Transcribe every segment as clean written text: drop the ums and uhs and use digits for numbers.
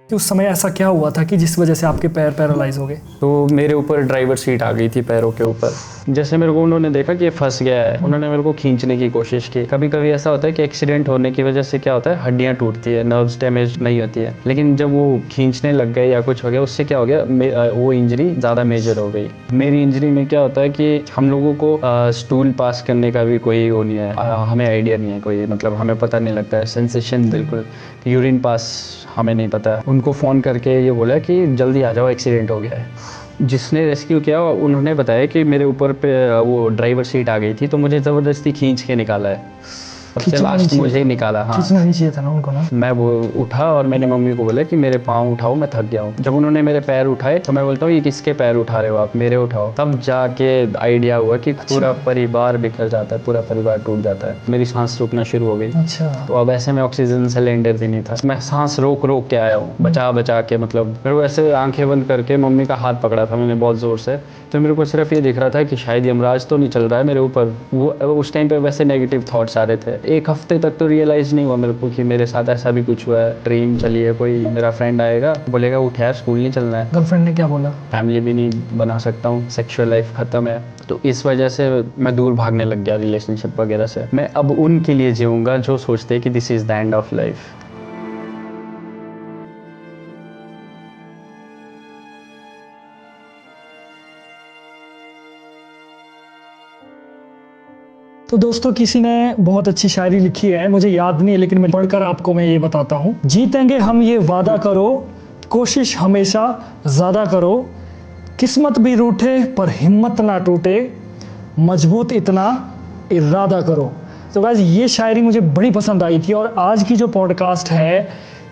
कि उस समय ऐसा क्या हुआ था कि जिस वजह से आपके पैर पैरालाइज हो गए? तो मेरे ऊपर ड्राइवर सीट आ गई थी पैरों के ऊपर। जैसे मेरे को उन्होंने देखा कि ये फंस गया है, उन्होंने मेरे को खींचने की कोशिश की। कभी कभी ऐसा होता है कि एक्सीडेंट होने की वजह से क्या होता है, हड्डियां टूटती है, नर्व्स डैमेज नहीं होती है, लेकिन जब वो खींचने लग गए या कुछ हो गया, उससे क्या हो गया, वो इंजरी ज़्यादा मेजर हो गई। मेरी इंजरी में क्या होता है कि हम लोगों को स्टूल पास करने का भी कोई वो नहीं है, हमें आइडिया नहीं है कोई, मतलब हमें पता नहीं लगता है सेंसेशन बिल्कुल। यूरिन पास हमें नहीं पता। उनको फ़ोन करके ये बोला कि जल्दी आ जाओ, एक्सीडेंट हो गया है। जिसने रेस्क्यू किया उन्होंने बताया कि मेरे ऊपर पे वो ड्राइवर सीट आ गई थी, तो मुझे ज़बरदस्ती खींच के निकाला है। सबसे लास्ट मुझे ही निकाला। हाँ, खींचना नहीं चाहिए था ना उनको ना। मैं वो उठा और मैंने मम्मी को बोला कि मेरे पाँव उठाओ, मैं थक गया हूँ। जब उन्होंने मेरे पैर उठाए तो मैं बोलता हूँ ये किसके पैर उठा रहे हो आप, मेरे उठाओ। तब जाके आइडिया हुआ कि पूरा परिवार बिखर जाता है, पूरा परिवार टूट जाता है। मेरी सांस रुकना शुरू हो गई। अच्छा। तो अब ऐसे में ऑक्सीजन सिलेंडर भी नहीं था, मैं सांस रोक रोक के आया हूँ, बचा बचा के। मतलब मेरे को ऐसे आंखें बंद करके मम्मी का हाथ पकड़ा था मैंने बहुत ज़ोर से, तो मेरे को सिर्फ ये दिख रहा था कि शायद यमराज तो नहीं चल रहा है मेरे ऊपर। वो उस टाइम पे वैसे नेगेटिव थॉट्स आ रहे थे। एक हफ्ते तक तो रियलाइज़ नहीं हुआ मेरे को कि मेरे साथ ऐसा भी कुछ हुआ है। ड्रीम चली है, कोई मेरा फ्रेंड आएगा बोलेगा उठ यार स्कूल नहीं चलना है। गर्लफ्रेंड ने क्या बोला? फैमिली भी नहीं बना सकता हूँ, सेक्सुअल लाइफ ख़त्म है। तो इस वजह से मैं दूर भागने लग गया रिलेशनशिप वगैरह से। मैं अब उनके लिए जीऊँगा जो सोचते हैं कि this is the end of life. तो दोस्तों, किसी ने बहुत अच्छी शायरी लिखी है, मुझे याद नहीं है, लेकिन मैं पढ़कर आपको मैं ये बताता हूँ। जीतेंगे हम ये वादा करो, कोशिश हमेशा ज़्यादा करो, किस्मत भी रूठे पर हिम्मत ना टूटे, मजबूत इतना इरादा करो। तो गाइस, ये शायरी मुझे बड़ी पसंद आई थी और आज की जो पॉडकास्ट है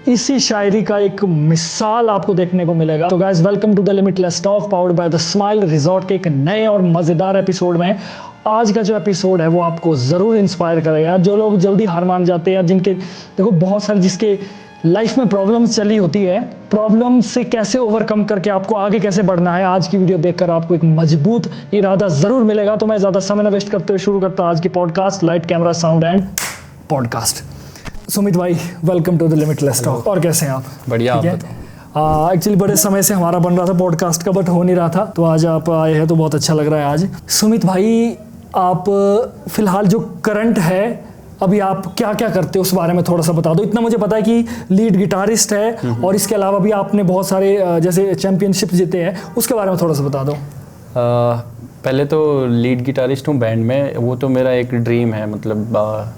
इसी शायरी का एक मिसाल आपको देखने को मिलेगा। तो guys, welcome to the limitless talk powered by the smile resort के एक नए और मज़ेदार एपिसोड में। आज का जो एपिसोड है वो आपको ज़रूर इंस्पायर करेगा। जो लोग जल्दी हार मान जाते हैं, जिनके देखो बहुत सारे जिसके लाइफ में प्रॉब्लम्स चली होती है, प्रॉब्लम से कैसे ओवरकम करके आपको आगे कैसे बढ़ना है, आज की वीडियो देखकर आपको एक मजबूत इरादा ज़रूर मिलेगा। तो मैं ज़्यादा समय न वेस्ट करते हुए शुरू करता आज की podcast, light camera sound and podcast. Sumit भाई, welcome to the limitless talk. और कैसे हैं आप? बढ़िया, आप बताओ। एक्चुअली बड़े समय से हमारा बन रहा था पॉडकास्ट का, बट हो नहीं रहा था, तो आज आप आए हैं तो बहुत अच्छा लग रहा है आज। सुमित भाई, आप फिलहाल जो करंट है अभी आप क्या क्या करते हो उस बारे में थोड़ा सा बता दो। इतना मुझे पता है कि लीड गिटारिस्ट है और इसके अलावा भी आपने बहुत सारे जैसे चैंपियनशिप जीते हैं, उसके बारे में थोड़ा सा बता दो। पहले तो लीड गिटारिस्ट हूँ बैंड में, वो तो मेरा एक ड्रीम है। मतलब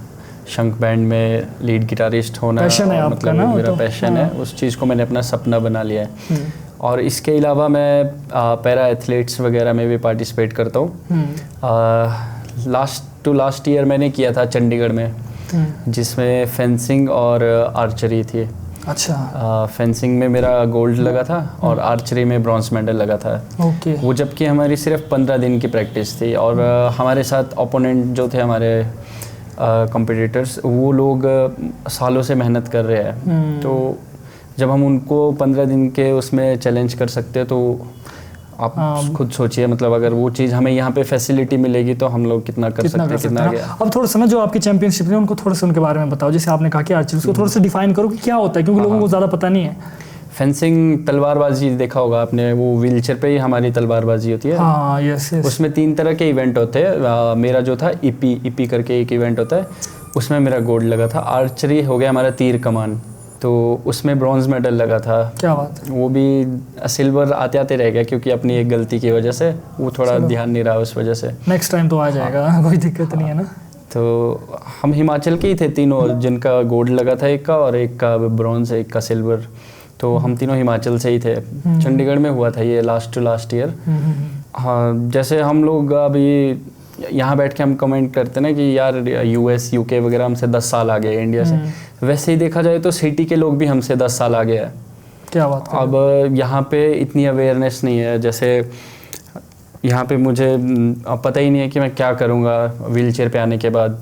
शंख बैंड में लीड गिटारिस्ट होना पैशन है आपका ना? मेरा तो पैशन है, उस चीज़ को मैंने अपना सपना बना लिया है। और इसके अलावा मैं पैरा एथलीट्स वगैरह में भी पार्टिसिपेट करता हूँ। लास्ट ईयर मैंने किया था चंडीगढ़ में, जिसमें फेंसिंग और आर्चरी थी। अच्छा। फेंसिंग में मेरा गोल्ड लगा था और आर्चरी में ब्रॉन्ज मेडल लगा था। ओके। वो जबकि हमारी सिर्फ 15 दिन की प्रैक्टिस थी और हमारे साथ ओपोनेंट जो थे हमारे कॉम्पिटिटर्स, वो लोग सालों से मेहनत कर रहे हैं। तो जब हम उनको 15 दिन के उसमें चैलेंज कर सकते हैं, तो आप खुद सोचिए, मतलब अगर वो चीज़ हमें यहाँ पे फैसिलिटी मिलेगी तो हम लोग कितना कर सकते हैं, कितना आगे। अब थोड़ा सा ना जो आपकी चैंपियनशिप है उनको थोड़ा सा उनके बारे में बताओ। जैसे आपने कहा कि आर्चरी, उसको थोड़ा सा डिफाइन करो कि क्या होता है, क्योंकि लोगों को ज़्यादा पता नहीं है। फेंसिंग तलवारबाजी देखा होगा आपने, वो व्हीलचेयर पे ही हमारी तलवारबाजी होती है। हाँ, यस। उसमें 3 तरह के इवेंट होते हैं। मेरा जो था ईपी करके एक इवेंट होता है, उसमें मेरा गोल्ड लगा था। आर्चरी हो गया हमारा तीर कमान, तो उसमें ब्रॉन्ज मेडल लगा था। क्या बात है। वो भी सिल्वर आते आते रह गया क्योंकि अपनी एक गलती की वजह से, वो थोड़ा ध्यान नहीं रहा उस वजह से। नेक्स्ट टाइम तो आ जाएगा। हाँ। कोई दिक्कत नहीं है ना। तो हम हिमाचल के ही थे तीनों, जिनका गोल्ड लगा था, एक का, और एक का ब्रॉन्ज, एक का सिल्वर। तो हम तीनों हिमाचल से ही थे। चंडीगढ़ में हुआ था ये लास्ट ईयर। हाँ, जैसे हम लोग अभी यहाँ बैठ के हम कमेंट करते ना कि यार यूएस यूके वगैरह हमसे 10 साल आगे है इंडिया से, वैसे ही देखा जाए तो सिटी के लोग भी हमसे 10 साल आगे हैं। क्या बात है। अब यहाँ पे इतनी अवेयरनेस नहीं है। जैसे यहाँ पे मुझे पता ही नहीं है कि मैं क्या करूँगा व्हीलचेयर पे आने के बाद।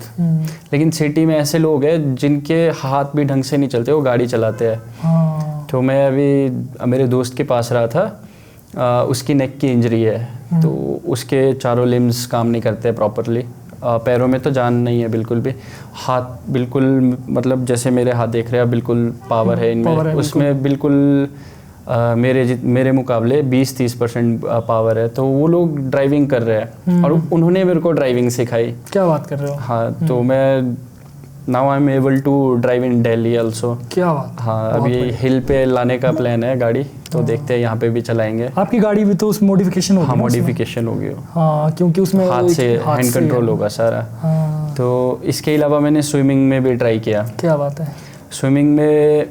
लेकिन सिटी में ऐसे लोग हैं जिनके हाथ भी ढंग से नहीं चलते, वो गाड़ी चलाते हैं। हाँ। तो मैं अभी मेरे दोस्त के पास रहा था, उसकी नेक की इंजरी है, तो उसके चारों लिम्स काम नहीं करते प्रॉपरली। पैरों में तो जान नहीं है बिल्कुल भी। हाथ बिल्कुल मतलब जैसे मेरे हाथ देख रहे हैं बिल्कुल पावर है इनमें, पावर है, उसमें बिल्कुल मेरे मुकाबले 20-30% पावर है। तो वो लोग ड्राइविंग कर रहे हैं और उन्होंने मेरे को ड्राइविंग सिखाई। क्या बात कर रहे हो? हाँ, तो मैं now I am able to drive in Delhi also. क्या बात। हाँ, अभी हिल पे लाने का प्लान है गाड़ी, तो देखते हैं यहाँ पे भी चलाएंगे। आपकी गाड़ी भी तो उस मॉडिफिकेशन होगी? हाँ, ना उसमें? मॉडिफिकेशन होगी। हाँ, क्योंकि उसमें हाथ से हैंड कंट्रोल होगा सारा। हाँ। तो इसके अलावा मैंने स्विमिंग में भी ट्राई किया। क्या बात है। स्विमिंग में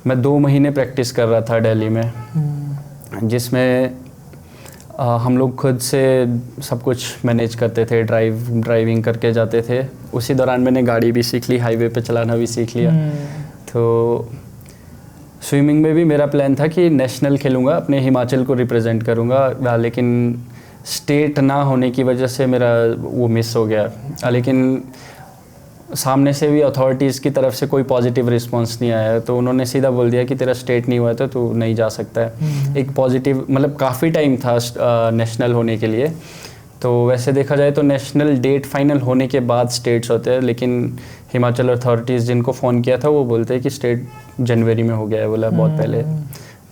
मैं 2 महीने प्रैक्टिस कर रहा था दिल्ली में, जिसमें हम लोग खुद से सब कुछ मैनेज करते थे, ड्राइविंग करके जाते थे। उसी दौरान मैंने गाड़ी भी सीख ली, हाईवे पे चलाना भी सीख लिया। तो स्विमिंग में भी मेरा प्लान था कि नेशनल खेलूँगा, अपने हिमाचल को रिप्रेजेंट करूँगा, लेकिन स्टेट ना होने की वजह से मेरा वो मिस हो गया। लेकिन सामने से भी अथॉरिटीज़ की तरफ से कोई पॉजिटिव रिस्पांस नहीं आया, तो उन्होंने सीधा बोल दिया कि तेरा स्टेट नहीं हुआ है तो तू नहीं जा सकता है। एक पॉजिटिव मतलब काफ़ी टाइम था नेशनल होने के लिए। तो वैसे देखा जाए तो नेशनल डेट फाइनल होने के बाद स्टेट्स होते हैं, लेकिन हिमाचल अथॉरिटीज़ जिनको फ़ोन किया था वो बोलते हैं कि स्टेट जनवरी में हो गया है, बोला बहुत पहले।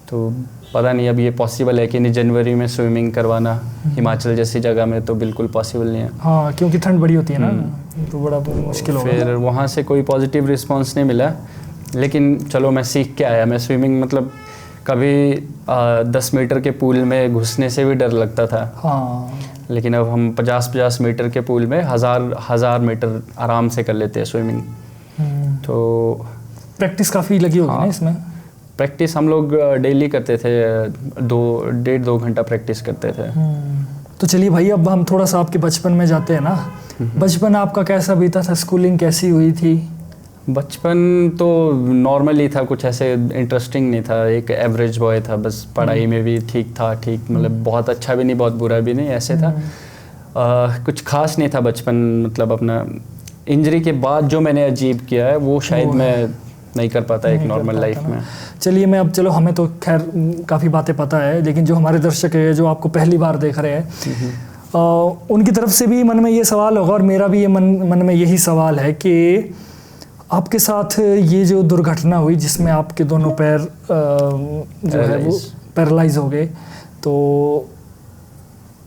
तो पता नहीं अब ये पॉसिबल है कि नहीं जनवरी में स्विमिंग करवाना हिमाचल जैसी जगह में, तो बिल्कुल पॉसिबल नहीं है। हाँ, क्योंकि ठंड बड़ी होती है ना, तो बड़ा मुश्किल होगा। फिर वहाँ से कोई पॉजिटिव रिस्पांस नहीं मिला, लेकिन चलो मैं सीख के आया। मैं स्विमिंग मतलब कभी 10 मीटर के पूल में घुसने से भी डर लगता था। हाँ। लेकिन अब हम 50-50 मीटर के पूल में हज़ार मीटर आराम से कर लेते हैं स्विमिंग। तो प्रैक्टिस काफ़ी लगी होगी ना इसमें? प्रैक्टिस हम लोग डेली करते थे, 1.5-2 घंटा प्रैक्टिस करते थे। तो चलिए भाई, अब हम थोड़ा सा आपके बचपन में जाते हैं ना। बचपन आपका कैसा बीता था? स्कूलिंग कैसी हुई थी? बचपन तो नॉर्मल ही था, कुछ ऐसे इंटरेस्टिंग नहीं था, एक एवरेज बॉय था बस। पढ़ाई में भी ठीक था, मतलब बहुत अच्छा भी नहीं बहुत बुरा भी नहीं, ऐसे था। कुछ खास नहीं था बचपन। मतलब अपना इंजरी के बाद जो मैंने अजीब किया है वो शायद मैं नहीं कर पाता एक नॉर्मल लाइफ में। चलिए चलो हमें तो खैर काफ़ी बातें पता है, लेकिन जो हमारे दर्शक है जो आपको पहली बार देख रहे हैं उनकी तरफ से भी मन में ये सवाल होगा, और मेरा भी ये मन में यही सवाल है कि आपके साथ ये जो दुर्घटना हुई जिसमें आपके दोनों पैर जो है वो पैरालाइज हो गए, तो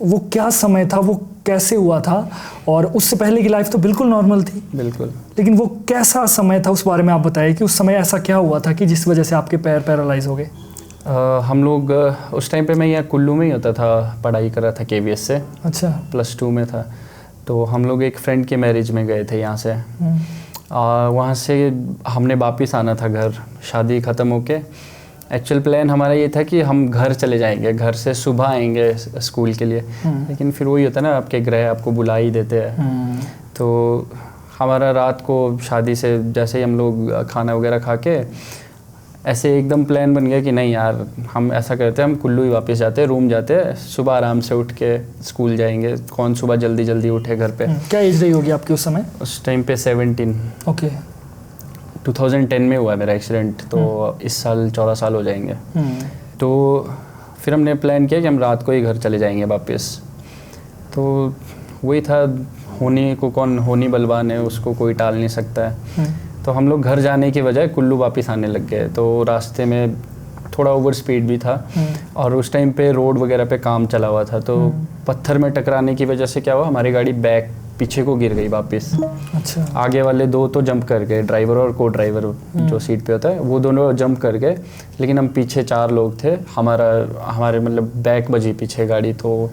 वो क्या समय था, वो कैसे हुआ था? और उससे पहले की लाइफ तो बिल्कुल नॉर्मल थी। बिल्कुल। लेकिन वो कैसा समय था, उस बारे में आप बताइए कि उस समय ऐसा क्या हुआ था कि जिस वजह से आपके पैर पैरालाइज हो गए? हम लोग उस टाइम पे मैं यहाँ कुल्लू में ही होता था, पढ़ाई कर रहा था KVS से। अच्छा। +2 में था। तो हम लोग एक फ्रेंड के मैरिज में गए थे यहाँ से। वहाँ से हमने वापस आना था घर, शादी ख़त्म होके। एक्चुअल प्लान हमारा ये था कि हम घर चले जाएंगे, घर से सुबह आएंगे स्कूल के लिए। लेकिन फिर वही होता है ना, आपके ग्रह आपको बुला ही देते हैं। तो हमारा रात को शादी से जैसे ही हम लोग खाना वगैरह खा के ऐसे एकदम प्लान बन गया कि नहीं यार, हम ऐसा करते हैं, हम कुल्लू ही वापस जाते हैं, रूम जाते हैं, सुबह आराम से उठ के स्कूल जाएंगे। कौन सुबह जल्दी जल्दी उठे घर पे। क्या एज रही होगी आपकी उस समय? उस टाइम पे 17। ओके। 2010 में हुआ मेरा एक्सीडेंट, तो इस साल 14 साल हो जाएंगे। तो फिर हमने प्लान किया कि हम रात को ही घर चले जाएंगे वापस। तो वही था, होनी को कौन, होनी बलवान है, उसको कोई टाल नहीं सकता है। तो हम लोग घर जाने की बजाय कुल्लू वापस आने लग गए। तो रास्ते में थोड़ा ओवर स्पीड भी था, और उस टाइम पे रोड वगैरह पे काम चला हुआ था। तो पत्थर में टकराने की वजह से क्या हुआ, हमारी गाड़ी बैक पीछे को गिर गई वापस। अच्छा। आगे वाले 2 तो जंप कर गए, ड्राइवर और को ड्राइवर जो सीट पे होता है, वो दोनों जंप कर गए। लेकिन हम पीछे 4 लोग थे, हमारे मतलब बैक बजी पीछे गाड़ी। तो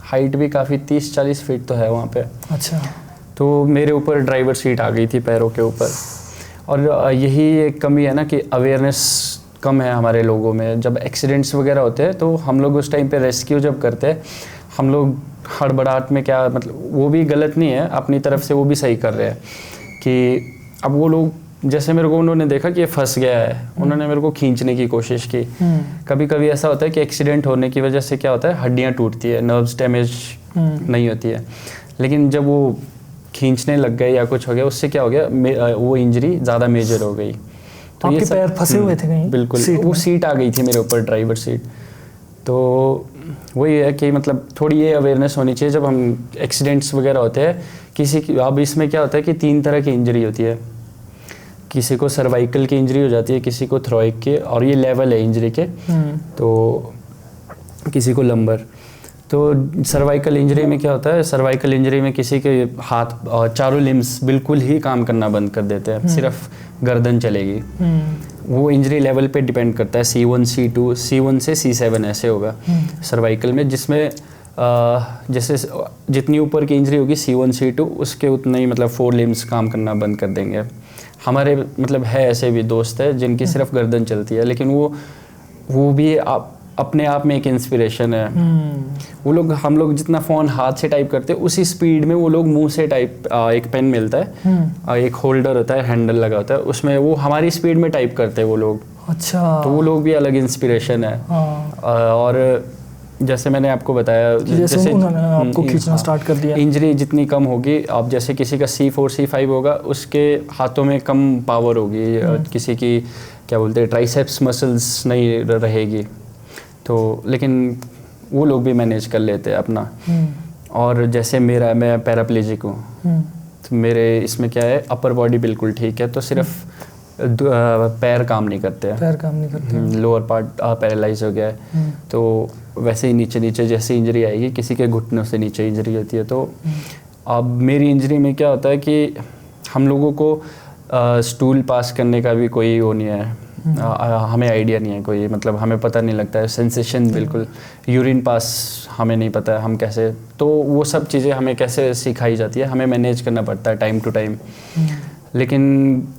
हाइट भी काफ़ी 30-40 फीट तो है वहाँ पे। अच्छा। तो मेरे ऊपर ड्राइवर सीट आ गई थी पैरों के ऊपर। और यही एक कमी है ना कि अवेयरनेस कम है हमारे लोगों में। जब एक्सीडेंट्स वगैरह होते हैं तो हम लोग उस टाइम पे रेस्क्यू जब करते हैं, हम लोग हड़बड़ाहट में क्या, मतलब वो भी गलत नहीं है, अपनी तरफ से वो भी सही कर रहे हैं कि अब वो लोग जैसे मेरे को उन्होंने देखा कि ये फंस गया है, उन्होंने मेरे को खींचने की कोशिश की। कभी कभी ऐसा होता है कि एक्सीडेंट होने की वजह से क्या होता है, हड्डियाँ टूटती है, नर्व्स डैमेज नहीं होती है। लेकिन जब वो खींचने लग गए या कुछ हो गया, उससे क्या हो गया, वो इंजरी ज़्यादा मेजर हो गई। तो आपके पैर फंसे हुए थे कहीं? बिल्कुल, वो सीट आ गई थी मेरे ऊपर, ड्राइवर सीट। तो वही है कि मतलब थोड़ी ये अवेयरनेस होनी चाहिए जब हम एक्सीडेंट्स वगैरह होते हैं किसी की। अब इसमें क्या होता है कि 3 तरह की इंजरी होती है, किसी को सर्वाइकल की इंजरी हो जाती है, किसी को थ्रोइक की, और ये लेवल है इंजरी के, तो किसी को लंबर। तो सर्वाइकल इंजरी में क्या होता है, सर्वाइकल इंजरी में किसी के हाथ चारों लिम्स बिल्कुल ही काम करना बंद कर देते हैं, सिर्फ गर्दन चलेगी। वो इंजरी लेवल पे डिपेंड करता है, C1 C2, C1 से C7 ऐसे होगा सर्वाइकल में, जिसमें जैसे जितनी ऊपर की इंजरी होगी C1 C2 उसके उतना ही मतलब 4 लिम्स काम करना बंद कर देंगे। हमारे मतलब है ऐसे भी दोस्त है जिनकी सिर्फ गर्दन चलती है, लेकिन वो भी अपने आप में एक इंस्पिरेशन है। वो लोग, हम लोग जितना फ़ोन हाथ से टाइप करते हैं उसी स्पीड में वो लोग मुंह से टाइप, एक पेन मिलता है, एक होल्डर होता है, हैंडल लगा होता है, उसमें वो हमारी स्पीड में टाइप करते हैं वो लोग। अच्छा, तो वो लोग भी अलग इंस्पिरेशन है। और जैसे मैंने आपको बताया, जैसे उन्होंने आपको खींचना स्टार्ट कर दिया, इंजरी जितनी कम होगी, अब जैसे किसी का C4 C5 होगा उसके हाथों में कम पावर होगी, किसी की क्या बोलते हैं ट्राइसेप्स मसल्स नहीं रहेगी, तो लेकिन वो लोग भी मैनेज कर लेते हैं अपना। और जैसे मैं पैराप्लेजिक हूँ, तो मेरे इसमें क्या है, अपर बॉडी बिल्कुल ठीक है, तो सिर्फ पैर काम नहीं करते हैं, लोअर पार्ट पैरालाइज हो गया है। तो वैसे ही नीचे नीचे जैसे इंजरी आएगी, किसी के घुटनों से नीचे इंजरी होती है। तो अब मेरी इंजरी में क्या होता है कि हम लोगों को स्टूल पास करने का भी कोई वो नहीं है, हमें आइडिया नहीं है कोई, मतलब हमें पता नहीं लगता है सेंसेशन, बिल्कुल यूरिन पास हमें नहीं पता है हम कैसे, तो वो सब चीज़ें हमें कैसे सिखाई जाती है, हमें मैनेज करना पड़ता है टाइम टू टाइम। लेकिन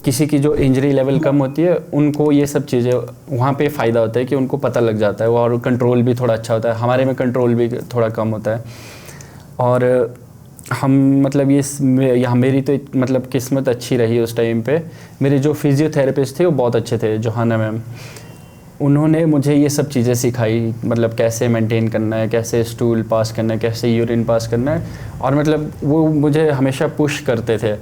किसी की जो इंजरी लेवल कम होती है उनको ये सब चीज़ें वहाँ पे फ़ायदा होता है कि उनको पता लग जाता है, और कंट्रोल भी थोड़ा अच्छा होता है। हमारे में कंट्रोल भी थोड़ा कम होता है, और हम मतलब यहाँ मेरी तो मतलब किस्मत अच्छी रही उस टाइम पे। मेरे जो फिजियोथेरेपिस्ट थे वो बहुत अच्छे थे, जोहाना मैम, उन्होंने मुझे ये सब चीज़ें सिखाई, मतलब कैसे मेंटेन करना है, कैसे स्टूल पास करना है, कैसे यूरिन पास करना है। और मतलब वो मुझे हमेशा पुश करते थे,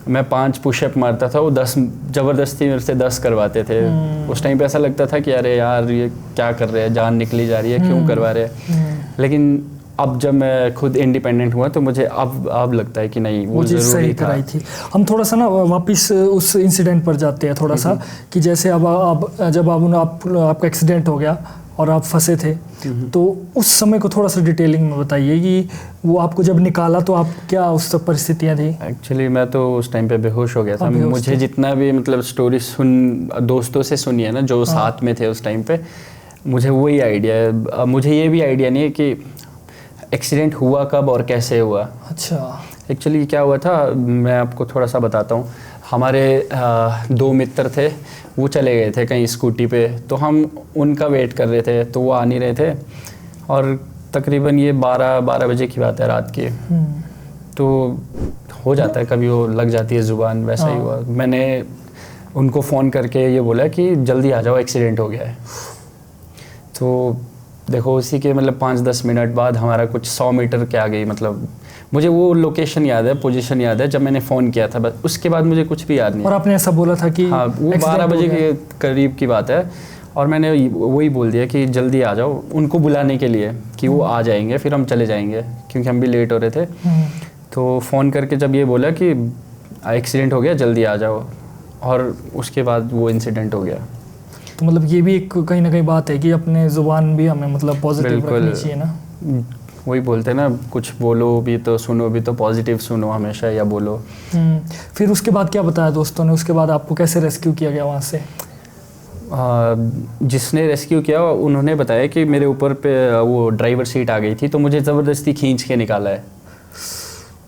मैं 5 पुशअप मारता था, वो 10 ज़बरदस्ती मेरे से 10 करवाते थे। उस टाइम पे ऐसा लगता था कि अरे यार ये क्या कर रहे हैं, जान निकली जा रही है, क्यों करवा रहे हैं। लेकिन अब जब मैं खुद इंडिपेंडेंट हुआ तो मुझे अब लगता है कि नहीं, वो चीज़ सही कराई थी। हम थोड़ा सा ना वापस उस इंसिडेंट पर जाते हैं थोड़ा सा, कि जैसे अब आपका एक्सीडेंट हो गया और आप फंसे थे, तो उस समय को थोड़ा सा डिटेलिंग में बताइए कि वो आपको जब निकाला तो आप क्या उस परिस्थितियाँ थी। एक्चुअली मैं तो उस टाइम पे बेहोश हो गया था। मुझे जितना भी मतलब स्टोरी दोस्तों से सुनी है ना, जो साथ में थे उस टाइम पे, मुझे वही आइडिया है। मुझे ये भी आइडिया नहीं है कि एक्सीडेंट हुआ कब और कैसे हुआ। अच्छा, एक्चुअली क्या हुआ था, मैं आपको थोड़ा सा बताता हूँ। हमारे 2 मित्र थे, वो चले गए थे कहीं स्कूटी पे, तो हम उनका वेट कर रहे थे, तो वो आ नहीं रहे थे, और तकरीबन ये 12 बजे की बात है रात की। तो हो जाता है कभी, वो लग जाती है ज़ुबान, वैसा ही हुआ। मैंने उनको फ़ोन करके ये बोला कि जल्दी आ जाओ, एक्सीडेंट हो गया है। तो देखो उसी के मतलब 5-10 मिनट बाद हमारा कुछ 100 मीटर के आगे, मतलब मुझे वो लोकेशन याद है, पोजीशन याद है जब मैंने फ़ोन किया था, बस उसके बाद मुझे कुछ भी याद नहीं। और आपने ऐसा बोला था कि हाँ, वो 12 बजे के करीब की बात है, और मैंने वही बोल दिया कि जल्दी आ जाओ, उनको बुलाने के लिए कि वो आ जाएंगे, फिर हम चले जाएंगे, क्योंकि हम भी लेट हो रहे थे। तो फ़ोन करके जब ये बोला कि एक्सीडेंट हो गया, जल्दी आ जाओ, और उसके बाद वो इंसिडेंट हो गया। तो मतलब ये भी एक कहीं ना कहीं बात है कि अपने ज़ुबान भी हमें मतलब पॉजिटिव रखनी चाहिए ना। वही बोलते हैं ना, कुछ बोलो भी तो सुनो भी तो पॉजिटिव सुनो हमेशा, या बोलो। फिर उसके बाद क्या बताया दोस्तों ने, उसके बाद आपको कैसे रेस्क्यू किया गया वहाँ से? जिसने रेस्क्यू किया उन्होंने बताया कि मेरे ऊपर पे वो ड्राइवर सीट आ गई थी, तो मुझे ज़बरदस्ती खींच के निकाला है,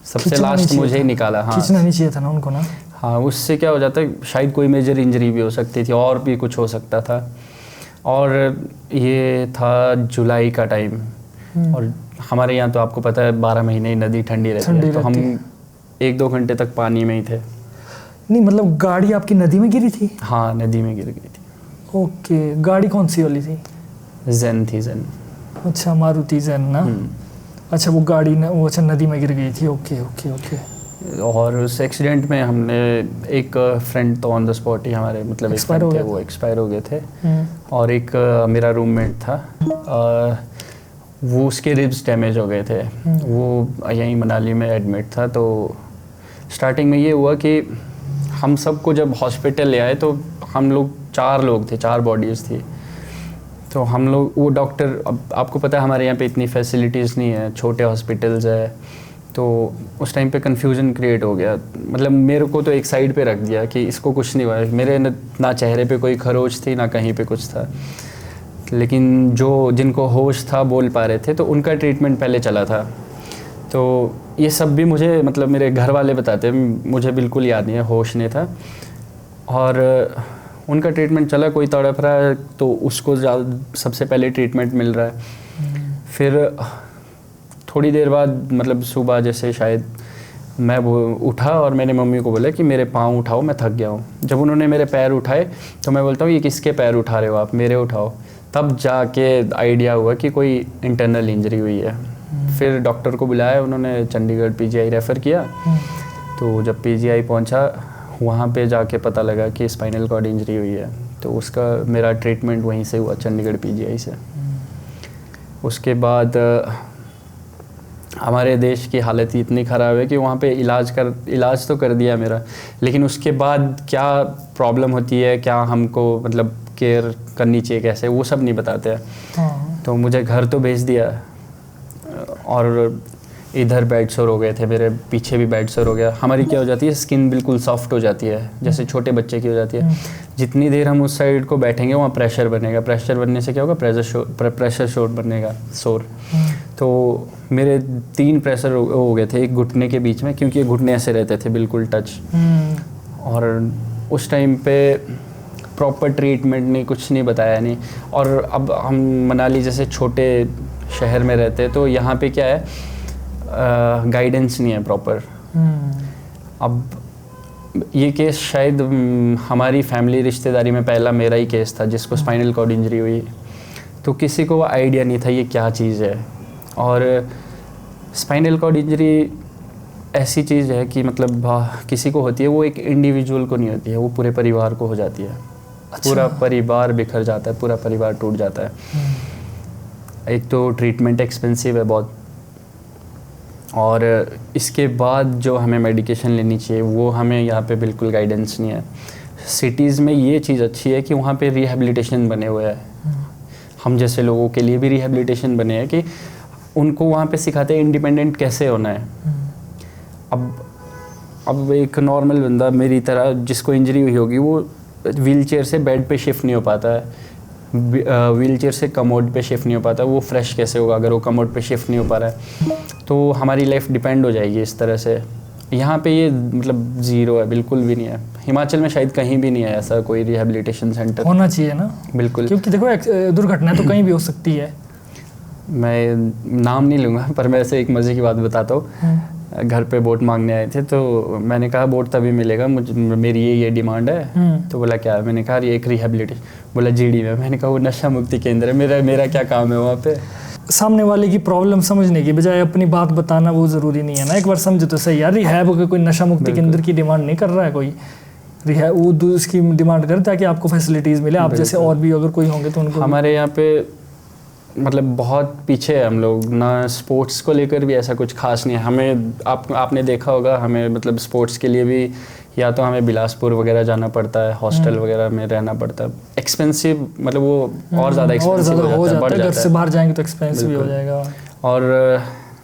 सबसे लास्ट मुझे ही निकाला। हाँ, खींचना नहीं चाहिए था ना उनको ना। हाँ, उससे क्या हो जाता है, शायद कोई मेजर इंजरी भी हो सकती थी, और भी कुछ हो सकता था। और ये था जुलाई का टाइम, और हमारे यहाँ तो आपको पता है 12 महीने ही नदी ठंडी रहती है, तो हम 1-2 घंटे तक पानी में ही थे। नहीं मतलब गाड़ी आपकी नदी में गिरी थी? हाँ, नदी में गिर गई थी। ओके, गाड़ी कौन सी वाली थी? ज़ेन थी, ज़ेन। अच्छा, मारुति ज़ेन ना। अच्छा, वो गाड़ी ना, वो अच्छा नदी में गिर गई थी। Okay okay okay. और उस एक्सीडेंट में हमने एक फ्रेंड तो ऑन द स्पॉट ही हमारे मतलब एक्सपायर हो गए थे, और एक मेरा रूममेट था, वो उसके रिब्स डैमेज हो गए थे। वो यहीं मनाली में एडमिट था। तो स्टार्टिंग में ये हुआ कि हम सबको जब हॉस्पिटल ले आए तो हम लोग 4 लोग थे, 4 बॉडीज़ थी। तो हम लोग, वो डॉक्टर, अब आपको पता है हमारे यहाँ पे इतनी फैसिलिटीज़ नहीं है, छोटे हॉस्पिटल्स है। तो उस टाइम पे कन्फ्यूज़न क्रिएट हो गया। मतलब मेरे को तो एक साइड पे रख दिया कि इसको कुछ नहीं हुआ। मेरे ना चेहरे पे कोई खरोच थी, ना कहीं पे कुछ था। लेकिन जिनको होश था, बोल पा रहे थे, तो उनका ट्रीटमेंट पहले चला था। तो ये सब भी मुझे, मतलब मेरे घर वाले बताते हैं, मुझे बिल्कुल याद नहीं है, होश नहीं था। और उनका ट्रीटमेंट चला, कोई तड़प रहा है तो उसको सबसे पहले ट्रीटमेंट मिल रहा है। फिर थोड़ी देर बाद, मतलब सुबह जैसे शायद मैं वो उठा और मैंने मम्मी को बोला कि मेरे पाँव उठाओ, मैं थक गया हूँ। जब उन्होंने मेरे पैर उठाए तो मैं बोलता हूँ ये किसके पैर उठा रहे हो आप, मेरे उठाओ। तब जाके आइडिया हुआ कि कोई इंटरनल इंजरी हुई है। फिर डॉक्टर को बुलाया, उन्होंने चंडीगढ़ पीजीआई रेफ़र किया। तो जब पीजीआई पहुंचा, वहाँ पे जाके पता लगा कि स्पाइनल कॉर्ड इंजरी हुई है। तो उसका मेरा ट्रीटमेंट वहीं से हुआ, चंडीगढ़ पीजीआई से। उसके बाद हमारे देश की हालत इतनी ख़राब है कि वहाँ पे इलाज तो कर दिया मेरा, लेकिन उसके बाद क्या प्रॉब्लम होती है, क्या हमको मतलब केयर करनी चाहिए कैसे, वो सब नहीं बताते हैं। तो मुझे घर तो भेज दिया, और इधर बेड सोर हो गए थे, मेरे पीछे भी बेड सोर हो गया। हमारी क्या हो जाती है, स्किन बिल्कुल सॉफ्ट हो जाती है, जैसे छोटे बच्चे की हो जाती है। जितनी देर हम उस साइड को बैठेंगे वहाँ प्रेशर बनेगा, प्रेशर बनने से क्या होगा, प्रेशर शोर बनेगा, शोर। तो मेरे 3 प्रेशर हो गए थे, एक घुटने के बीच में, क्योंकि ये घुटने ऐसे रहते थे बिल्कुल टच। और उस टाइम पे प्रॉपर ट्रीटमेंट नहीं, कुछ नहीं बताया नहीं। और अब हम मनाली जैसे छोटे शहर में रहते हैं, तो यहाँ पे क्या है, गाइडेंस नहीं है प्रॉपर। अब ये केस शायद हमारी फैमिली रिश्तेदारी में पहला मेरा ही केस था जिसको स्पाइनल कॉर्ड इंजरी हुई। तो किसी को आइडिया नहीं था ये क्या चीज़ है। और स्पाइनल कॉर्ड इंजरी ऐसी चीज़ है कि मतलब किसी को होती है, वो एक इंडिविजुअल को नहीं होती है, वो पूरे परिवार को हो जाती है। अच्छा। पूरा परिवार बिखर जाता है, पूरा परिवार टूट जाता है। एक तो ट्रीटमेंट एक्सपेंसिव है बहुत, और इसके बाद जो हमें मेडिकेशन लेनी चाहिए वो हमें यहाँ पे बिल्कुल गाइडेंस नहीं है। सिटीज़ में ये चीज़ अच्छी है कि वहाँ पे रिहैबिलिटेशन बने हुए हैं, हम जैसे लोगों के लिए भी रिहैबिलिटेशन बने हैं कि उनको वहाँ पे सिखाते हैं इंडिपेंडेंट कैसे होना है। अब एक नॉर्मल बंदा मेरी तरह जिसको इंजरी हुई होगी, वो व्हीलचेयर से बेड पे शिफ्ट नहीं हो पाता है, व्हीलचेयर से कमोड पे शिफ्ट नहीं हो पाता, वो फ्रेश कैसे होगा अगर वो कमोड पे शिफ्ट नहीं हो पा रहा है। तो हमारी लाइफ डिपेंड हो जाएगी इस तरह से। यहाँ पे ये मतलब ज़ीरो है, बिल्कुल भी नहीं है। हिमाचल में शायद कहीं भी नहीं है ऐसा कोई रिहैबिलिटेशन सेंटर। होना चाहिए ना, बिल्कुल, क्योंकि देखो दुर्घटना तो कहीं भी हो सकती है। मैं नाम नहीं लूँगा, पर मैं ऐसे एक मज़े की बात बताता हूँ। घर पे बोट मांगने आए थे, तो मैंने कहा बोट तभी मिलेगा, मेरी ये डिमांड है। तो बोला क्या है, मैंने कहा ये एक रिहैबिलिटेशन। बोला जीडी में। मैंने कहा वो नशा मुक्ति केंद्र है, मेरा क्या काम है वहाँ पे। सामने वाले की प्रॉब्लम समझने की बजाय अपनी बात बताना वो ज़रूरी नहीं है ना। एक बार समझे तो सही यार, रिहैब कोई नशा मुक्ति केंद्र की डिमांड नहीं कर रहा है कोई, रिहैब वो उसकी डिमांड करे ताकि आपको फैसिलिटीज़ मिले। आप जैसे और भी अगर कोई होंगे तो उनको, हमारे यहाँ पे मतलब बहुत पीछे है हम लोग ना, स्पोर्ट्स को लेकर भी ऐसा कुछ खास नहीं है हमें। आपने देखा होगा, हमें मतलब स्पोर्ट्स के लिए भी या तो हमें बिलासपुर वगैरह जाना पड़ता है, हॉस्टल वगैरह में रहना पड़ता है। एक्सपेंसिव, मतलब वो और ज़्यादा एक्सपेंसिव हो जाता है, घर से बाहर जाएंगे तो एक्सपेंसिव भी हो जाएगा। और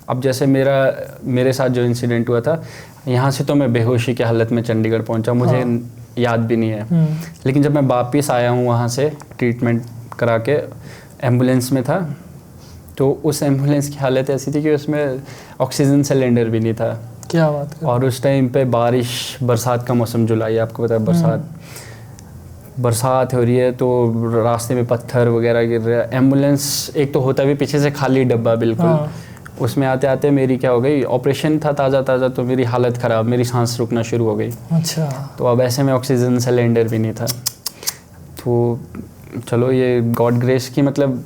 अब जैसे मेरे साथ जो इंसिडेंट हुआ था, यहाँ से तो मैं बेहोशी की हालत में चंडीगढ़ पहुँचा, मुझे याद भी नहीं है। लेकिन जब मैं वापस आया हूँ वहाँ से ट्रीटमेंट करा के, एम्बुलेंस में था, तो उस एम्बुलेंस की हालत ऐसी थी कि उसमें ऑक्सीजन सिलेंडर भी नहीं था। क्या बात है। और उस टाइम पे बरसात का मौसम, जुलाई, आपको पता है बरसात हो रही है, तो रास्ते में पत्थर वगैरह गिर रहे हैं। एम्बुलेंस एक तो होता भी पीछे से खाली डब्बा बिल्कुल, उसमें आते आते मेरी क्या हो गई, ऑपरेशन था ताज़ा, तो मेरी हालत ख़राब, मेरी सांस रुकना शुरू हो गई। अच्छा। तो अब ऐसे में ऑक्सीजन सिलेंडर भी नहीं था। तो चलो ये गॉड ग्रेस की, मतलब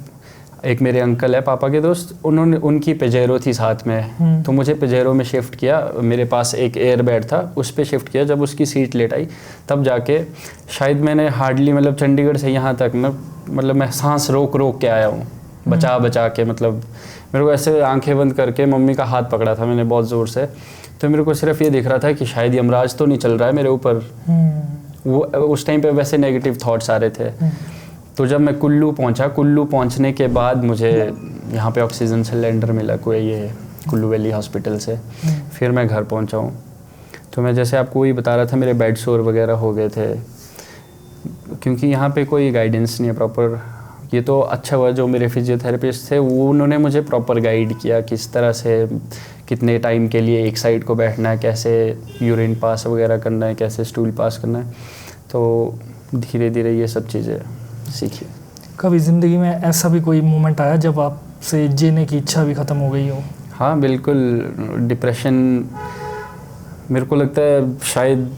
एक मेरे अंकल है पापा के दोस्त, उनकी पेजेरो थी साथ में, तो मुझे पेजेरो में शिफ्ट किया। मेरे पास एक एयर बेड था, उस पर शिफ्ट किया। जब उसकी सीट लेट आई तब जाके शायद मैंने हार्डली, मतलब चंडीगढ़ से यहाँ तक ना, मतलब मैं सांस रोक के आया हूँ। बचा बचा के, मतलब मेरे को ऐसे आंखें बंद करके मम्मी का हाथ पकड़ा था मैंने बहुत ज़ोर से, तो मेरे को सिर्फ ये दिख रहा था कि शायद यमराज तो नहीं चल रहा है मेरे ऊपर। वो उस टाइम पे वैसे नेगेटिव थॉट्स आ रहे थे। तो जब मैं कुल्लू पहुंचा, कुल्लू पहुंचने के बाद मुझे यहाँ पे ऑक्सीजन सिलेंडर मिला कोई ये कुल्लू वैली हॉस्पिटल से। फिर मैं घर पहुंचा हूँ। तो मैं जैसे आपको वही बता रहा था, मेरे बेड सोर वगैरह हो गए थे, क्योंकि यहाँ पे कोई गाइडेंस नहीं है प्रॉपर। ये तो अच्छा हुआ जो मेरे फिजियोथेरेपिस्ट थे वो उन्होंने मुझे प्रॉपर गाइड किया किस तरह से कितने टाइम के लिए एक साइड को बैठना है, कैसे यूरिन पास वगैरह करना है, कैसे स्टूल पास करना है। तो धीरे धीरे ये सब चीज़ें सीखी। कभी ज़िंदगी में ऐसा भी कोई मोमेंट आया जब आपसे जीने की इच्छा भी ख़त्म हो गई हो? हाँ बिल्कुल, डिप्रेशन मेरे को लगता है शायद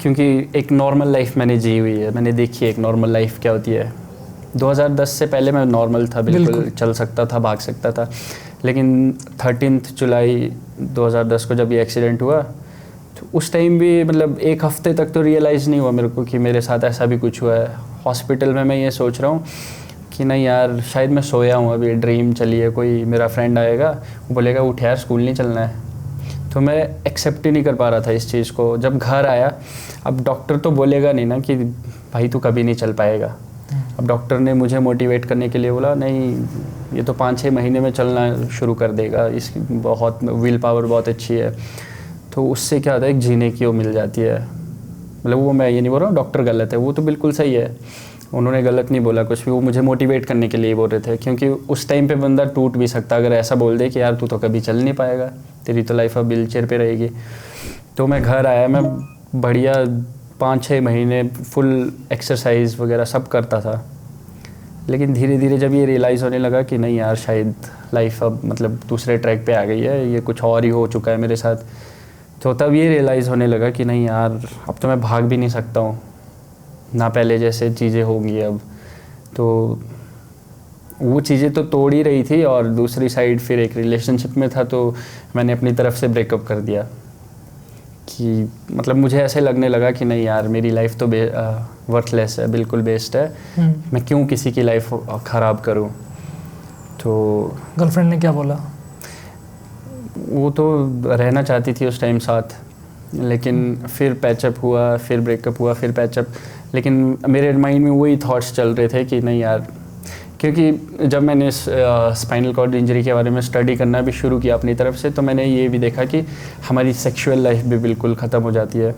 क्योंकि एक नॉर्मल लाइफ मैंने जी हुई है, मैंने देखी है एक नॉर्मल लाइफ क्या होती है। 2010 से पहले मैं नॉर्मल था, बिल्कुल चल सकता था, भाग सकता था। लेकिन 13 जुलाई 2010 को जब ये एक्सीडेंट हुआ तो उस टाइम भी मतलब एक हफ्ते तक तो रियलाइज़ नहीं हुआ मेरे को कि मेरे साथ ऐसा भी कुछ हुआ है। हॉस्पिटल में मैं ये सोच रहा हूँ कि नहीं यार शायद मैं सोया हूँ, अभी ड्रीम चली है, कोई मेरा फ्रेंड आएगा वो बोलेगा उठ यार स्कूल नहीं चलना है। तो मैं एक्सेप्ट ही नहीं कर पा रहा था इस चीज़ को। जब घर आया, अब डॉक्टर तो बोलेगा नहीं ना कि भाई तू कभी नहीं चल पाएगा। अब डॉक्टर ने मुझे मोटिवेट करने के लिए बोला नहीं ये तो 5-6 महीने में चलना शुरू कर देगा, इसकी बहुत विल पावर बहुत अच्छी है। तो उससे क्या होता है एक जीने की वो मिल जाती है। मतलब वो मैं ये नहीं बोल रहा हूँ डॉक्टर गलत है, वो तो बिल्कुल सही है, उन्होंने गलत नहीं बोला कुछ भी, वो मुझे मोटिवेट करने के लिए बोल रहे थे। क्योंकि उस टाइम पे बंदा टूट भी सकता अगर ऐसा बोल दे कि यार तू तो कभी चल नहीं पाएगा, तेरी तो लाइफ अब व्हील चेयर पे रहेगी। तो मैं घर आया, मैं बढ़िया 5-6 महीने फुल एक्सरसाइज वगैरह सब करता था। लेकिन धीरे धीरे जब ये रियलाइज़ होने लगा कि नहीं यार शायद लाइफ अब मतलब दूसरे ट्रैक पे आ गई है, ये कुछ और ही हो चुका है मेरे साथ, तो तब ये रियलाइज़ होने लगा कि नहीं यार अब तो मैं भाग भी नहीं सकता हूँ ना, पहले जैसे चीज़ें होंगी अब। तो वो चीज़ें तो तोड़ ही रही थी और दूसरी साइड फिर एक रिलेशनशिप में था, तो मैंने अपनी तरफ से ब्रेकअप कर दिया कि मतलब मुझे ऐसे लगने लगा कि नहीं यार मेरी लाइफ तो वर्थलेस है, बिल्कुल बेस्ट है, मैं क्यों किसी की लाइफ ख़राब करूं। तो गर्लफ्रेंड ने क्या बोला? वो तो रहना चाहती थी उस टाइम साथ, लेकिन फिर पैचअप हुआ, फिर ब्रेकअप हुआ, फिर पैचअप। लेकिन मेरे माइंड में वही थॉट्स चल रहे थे कि नहीं यार, क्योंकि जब मैंने स्पाइनल कॉर्ड इंजरी के बारे में स्टडी करना भी शुरू किया अपनी तरफ से, तो मैंने ये भी देखा कि हमारी सेक्सुअल लाइफ भी बिल्कुल ख़त्म हो जाती है।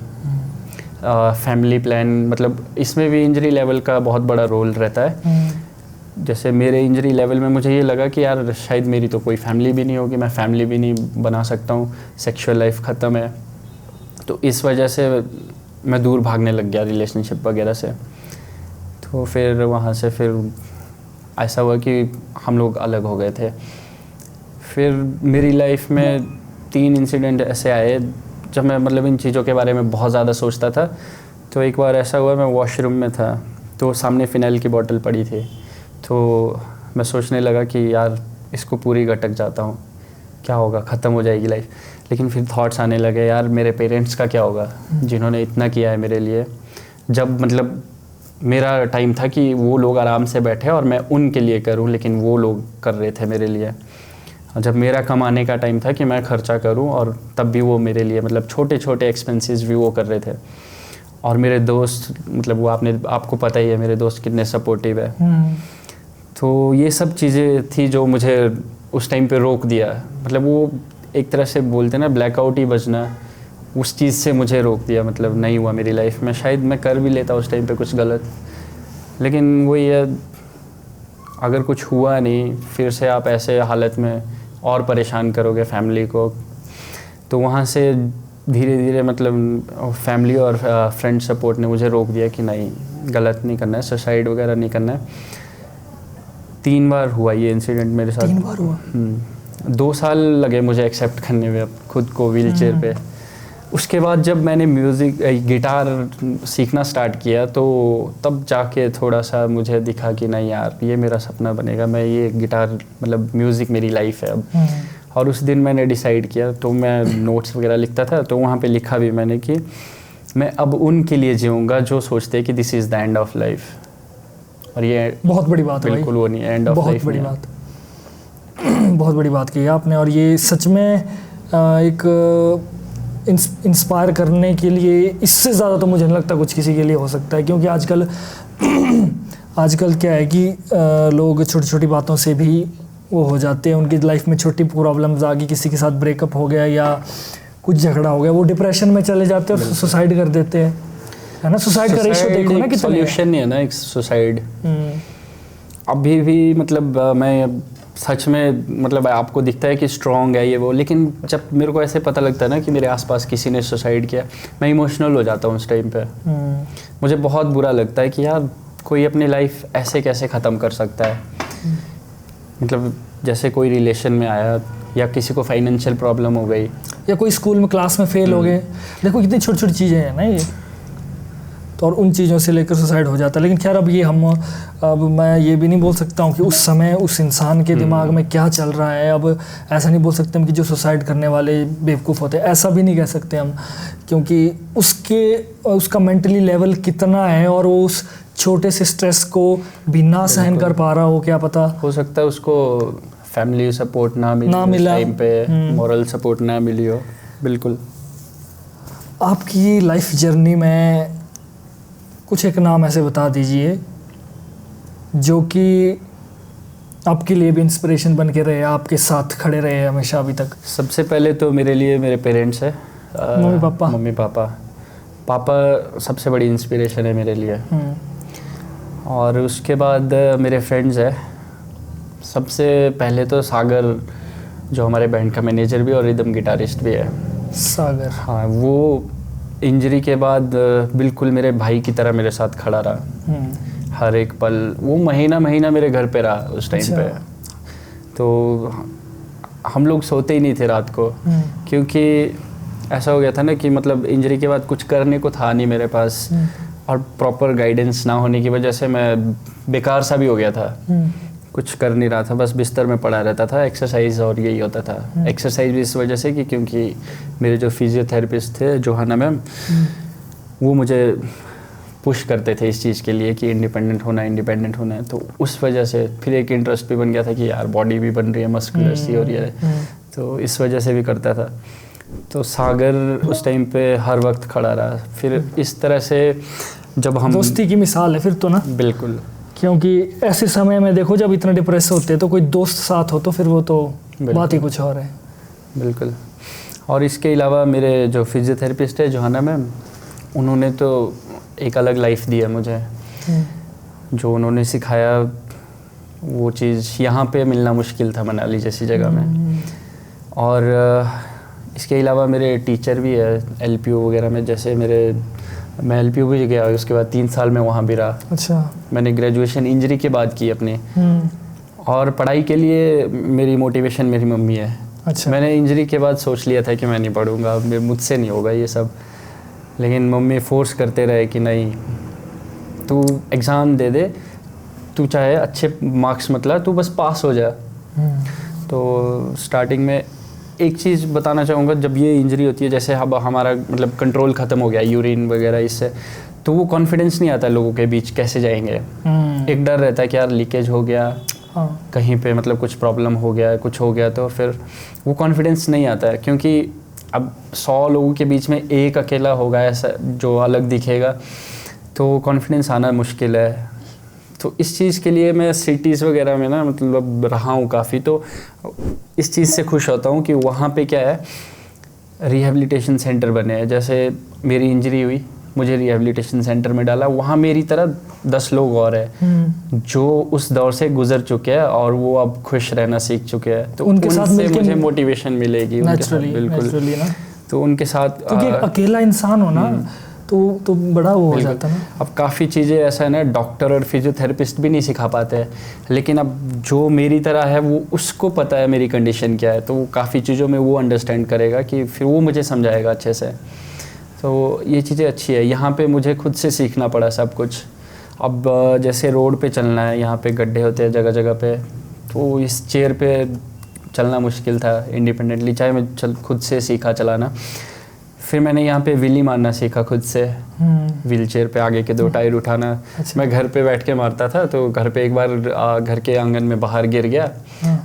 फैमिली प्लान, मतलब इसमें भी इंजरी लेवल का बहुत बड़ा रोल रहता है। जैसे मेरे इंजरी लेवल में मुझे ये लगा कि यार शायद मेरी तो कोई फैमिली भी नहीं होगी, मैं फैमिली भी नहीं बना सकता हूँ, सेक्सुअल लाइफ ख़त्म है। तो इस वजह से मैं दूर भागने लग गया रिलेशनशिप वगैरह से। तो फिर वहाँ से फिर ऐसा हुआ कि हम लोग अलग हो गए थे। फिर मेरी लाइफ में 3 इंसिडेंट ऐसे आए जब मैं मतलब इन चीज़ों के बारे में बहुत ज़्यादा सोचता था। तो एक बार ऐसा हुआ, मैं वॉशरूम में था तो सामने फ़िनाइल की बोतल पड़ी थी, तो मैं सोचने लगा कि यार इसको पूरी गटक जाता हूँ, क्या होगा, ख़त्म हो जाएगी लाइफ। लेकिन फिर थॉट्स आने लगे यार मेरे पेरेंट्स का क्या होगा जिन्होंने इतना किया है मेरे लिए। जब मतलब मेरा टाइम था कि वो लोग आराम से बैठे और मैं उनके लिए करूं, लेकिन वो लोग कर रहे थे मेरे लिए। और जब मेरा कमाने का टाइम था कि मैं खर्चा करूं, और तब भी वो मेरे लिए मतलब छोटे छोटे एक्सपेंसेस भी वो कर रहे थे। और मेरे दोस्त, मतलब वो आपको पता ही है मेरे दोस्त कितने सपोर्टिव है। तो ये सब चीज़ें थी जो मुझे उस टाइम पे रोक दिया। मतलब वो एक तरह से बोलते ना ब्लैकआउट ही बजना, उस चीज़ से मुझे रोक दिया। मतलब नहीं हुआ मेरी लाइफ में, शायद मैं कर भी लेता उस टाइम पे कुछ गलत, लेकिन वही है अगर कुछ हुआ नहीं फिर से आप ऐसे हालत में और परेशान करोगे फैमिली को। तो वहाँ से धीरे धीरे मतलब फैमिली और फ्रेंड सपोर्ट ने मुझे रोक दिया कि नहीं गलत नहीं करना है, सुसाइड वगैरह नहीं करना है। 3 बार हुआ ये इंसिडेंट मेरे साथ। 3 बार हुआ? 2 साल लगे मुझे एक्सेप्ट करने में अब खुद को व्हील चेयर पे। उसके बाद जब मैंने म्यूज़िक गिटार सीखना स्टार्ट किया तो तब जाके थोड़ा सा मुझे दिखा कि नहीं यार ये मेरा सपना बनेगा, मैं ये गिटार मतलब म्यूज़िक मेरी लाइफ है अब। और उस दिन मैंने डिसाइड किया, तो मैं नोट्स वगैरह लिखता था, तो वहाँ पे लिखा भी मैंने कि मैं अब उनके लिए जीऊँगा जो सोचते हैं कि this is the end of life. और ये बहुत बड़ी बात है, बिल्कुल वो नहीं, एंड ऑफ लाइफ बहुत बड़ी बात। बहुत बड़ी बात की है आपने, और ये सच में एक इंस्पायर करने के लिए इससे ज़्यादा तो मुझे नहीं लगता कुछ किसी के लिए हो सकता है, क्योंकि आजकल क्या है कि लोग छोटी छोटी बातों से भी वो हो जाते हैं, उनकी लाइफ में छोटी प्रॉब्लम्स आ गई, किसी के साथ ब्रेकअप हो गया या कुछ झगड़ा हो गया, वो डिप्रेशन में चले जाते हैं और सुसाइड कर देते हैं, है ना। सुसाइड का रेशियो देखो ना, कि सॉल्यूशन नहीं है ना एक सुसाइड। अभी भी मतलब मैं सच में मतलब आपको दिखता है कि स्ट्रॉन्ग है ये वो, लेकिन जब मेरे को ऐसे पता लगता है ना कि मेरे आसपास किसी ने सुसाइड किया, मैं इमोशनल हो जाता हूँ उस टाइम पे। मुझे बहुत बुरा लगता है कि यार कोई अपनी लाइफ ऐसे कैसे ख़त्म कर सकता है। मतलब जैसे कोई रिलेशन में आया या किसी को फाइनेंशियल प्रॉब्लम हो गई या कोई स्कूल में क्लास में फेल हो गए, देखो कितनी छोटी छोटी चीज़ें हैं ना ये, तो और उन चीज़ों से लेकर सुसाइड हो जाता है। लेकिन खैर अब मैं ये भी नहीं बोल सकता हूँ कि उस समय उस इंसान के दिमाग में क्या चल रहा है। अब ऐसा नहीं बोल सकते हम कि जो सुसाइड करने वाले बेवकूफ़ होते हैं, ऐसा भी नहीं कह सकते हम, क्योंकि उसका मेंटली लेवल कितना है और वो उस छोटे से स्ट्रेस को भी ना सहन कर पा रहा हो, क्या पता। हो सकता है उसको फैमिली सपोर्ट ना मिला टाइम पे, मॉरल सपोर्ट ना मिली हो। बिल्कुल। आपकी लाइफ जर्नी में कुछ एक नाम ऐसे बता दीजिए जो कि आपके लिए भी इंस्पिरेशन बन के रहे, आपके साथ खड़े रहे हमेशा अभी तक। सबसे पहले तो मेरे लिए मेरे पेरेंट्स है, मम्मी पापा सबसे बड़ी इंस्पिरेशन है मेरे लिए। और उसके बाद मेरे फ्रेंड्स है। सबसे पहले तो सागर, जो हमारे बैंड का मैनेजर भी और रिदम गिटारिस्ट भी है। सागर, हाँ, वो इंजरी के बाद बिल्कुल मेरे भाई की तरह मेरे साथ खड़ा रहा हर एक पल। वो महीना मेरे घर पे रहा उस टाइम पे। तो हम लोग सोते ही नहीं थे रात को, क्योंकि ऐसा हो गया था ना कि मतलब इंजरी के बाद कुछ करने को था नहीं मेरे पास, और प्रॉपर गाइडेंस ना होने की वजह से मैं बेकार सा भी हो गया था। कुछ कर नहीं रहा था, बस बिस्तर में पड़ा रहता था, एक्सरसाइज और यही होता था। एक्सरसाइज भी इस वजह से कि क्योंकि मेरे जो फिजियोथेरेपिस्ट थे जोहाना मैम, वो मुझे पुश करते थे इस चीज़ के लिए कि इंडिपेंडेंट होना है। तो उस वजह से फिर एक इंटरेस्ट भी बन गया था कि यार बॉडी भी बन रही है, मस्कुलर सी हो रही है, तो इस वजह से भी करता था। तो सागर उस टाइम पे हर वक्त खड़ा रहा। फिर इस तरह से जब हम दोस्ती की मिसाल है फिर तो ना। बिल्कुल, क्योंकि ऐसे समय में देखो जब इतना डिप्रेस होते हैं तो कोई दोस्त साथ हो तो फिर वो तो बात ही कुछ और है। बिल्कुल। और इसके अलावा मेरे जो फिजियोथेरेपिस्ट है जोहाना मैम, उन्होंने तो एक अलग लाइफ दी है मुझे। जो उन्होंने सिखाया वो चीज़ यहाँ पे मिलना मुश्किल था मनाली जैसी जगह में। और इसके अलावा मेरे टीचर भी है LPU वगैरह में। जैसे मैं LPU भी गया, उसके बाद 3 साल में वहाँ भी रहा। अच्छा। मैंने ग्रेजुएशन इंजरी के बाद की अपनी। और पढ़ाई के लिए मेरी मोटिवेशन मेरी मम्मी है। अच्छा। मैंने इंजरी के बाद सोच लिया था कि मैं नहीं पढ़ूंगा, मुझसे नहीं होगा ये सब, लेकिन मम्मी फोर्स करते रहे कि नहीं, तू एग्ज़ाम दे दे, तू चाहे अच्छे मार्क्स मत ला, तू बस पास हो जा। तो स्टार्टिंग में एक चीज़ बताना चाहूँगा, जब ये इंजरी होती है, जैसे अब हमारा मतलब कंट्रोल ख़त्म हो गया यूरिन वगैरह इससे, तो वो कॉन्फिडेंस नहीं आता लोगों के बीच, कैसे जाएंगे। एक डर रहता है कि यार लीकेज हो गया, कहीं पे मतलब कुछ प्रॉब्लम हो गया, कुछ हो गया, तो फिर वो कॉन्फिडेंस नहीं आता है। क्योंकि अब 100 लोगों के बीच में एक अकेला होगा ऐसा जो अलग दिखेगा, तो कॉन्फिडेंस आना मुश्किल है। तो इस चीज़ के लिए मैं सिटीज़ वगैरह में ना मतलब रहा हूँ काफ़ी, तो इस चीज़ से खुश होता हूँ कि वहाँ पे क्या है, रिहैबिलिटेशन सेंटर बने हैं। जैसे मेरी इंजरी हुई, मुझे रिहैबिलिटेशन सेंटर में डाला, वहाँ मेरी तरह 10 लोग और हैं जो उस दौर से गुजर चुके हैं और वो अब खुश रहना सीख चुके हैं। तो उनके साथ मिलके मुझे मोटिवेशन मिलेगी नेचुरली ना। तो उनके साथ क्योंकि अकेला इंसान हो ना तो बड़ा वो हो जाता है ना। अब काफ़ी चीज़ें ऐसा है ना, डॉक्टर और फिजियोथेरेपिस्ट भी नहीं सिखा पाते हैं, लेकिन अब जो मेरी तरह है वो उसको पता है मेरी कंडीशन क्या है, तो वो काफ़ी चीज़ों में वो अंडरस्टैंड करेगा कि फिर वो मुझे समझाएगा अच्छे से। तो ये चीज़ें अच्छी है। यहाँ पे मुझे खुद से सीखना पड़ा सब कुछ। अब जैसे रोड पे चलना है, यहाँ पे गड्ढे होते हैं जगह जगह पे, तो इस चेयर पे चलना मुश्किल था इंडिपेंडेंटली, चाहे मैं खुद से सीखा चलाना। फिर मैंने यहाँ पे व्हीली मारना सीखा खुद से, व्हील चेयर पे आगे के 2 टायर उठाना। मैं घर पे बैठ के मारता था, तो घर पे एक बार घर के आंगन में बाहर गिर गया,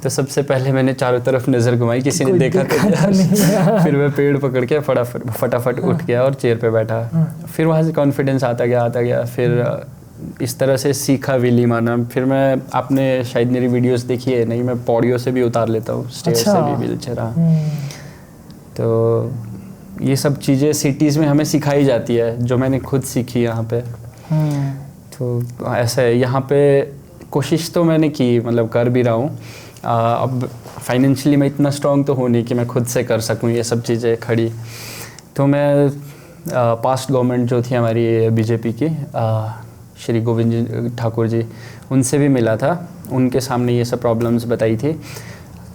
तो सबसे पहले मैंने चारों तरफ नज़र घुमाई, किसी ने देखा तो नहीं। फिर मैं पेड़ पकड़ के फटाफट उठ गया और चेयर पे बैठा। फिर वहाँ से कॉन्फिडेंस आता गया। फिर इस तरह से सीखा व्हीली मारना। फिर मैं, आपने शायद मेरी वीडियोस देखी है नहीं, मैं पौड़ियों से भी उतार लेता हूँ, स्टेयर से भी व्हील चेयर। तो ये सब चीज़ें सिटीज़ में हमें सिखाई जाती है, जो मैंने खुद सीखी यहाँ पे। तो ऐसा है, यहाँ पे कोशिश तो मैंने की, मतलब कर भी रहा हूँ। अब फाइनेंशियली मैं इतना स्ट्रॉन्ग तो हूँ नहीं कि मैं खुद से कर सकूँ ये सब चीज़ें खड़ी। तो मैं पास्ट गवर्नमेंट जो थी हमारी बीजेपी की, श्री गोविंद ठाकुर जी, उनसे भी मिला था, उनके सामने ये सब प्रॉब्लम्स बताई थी।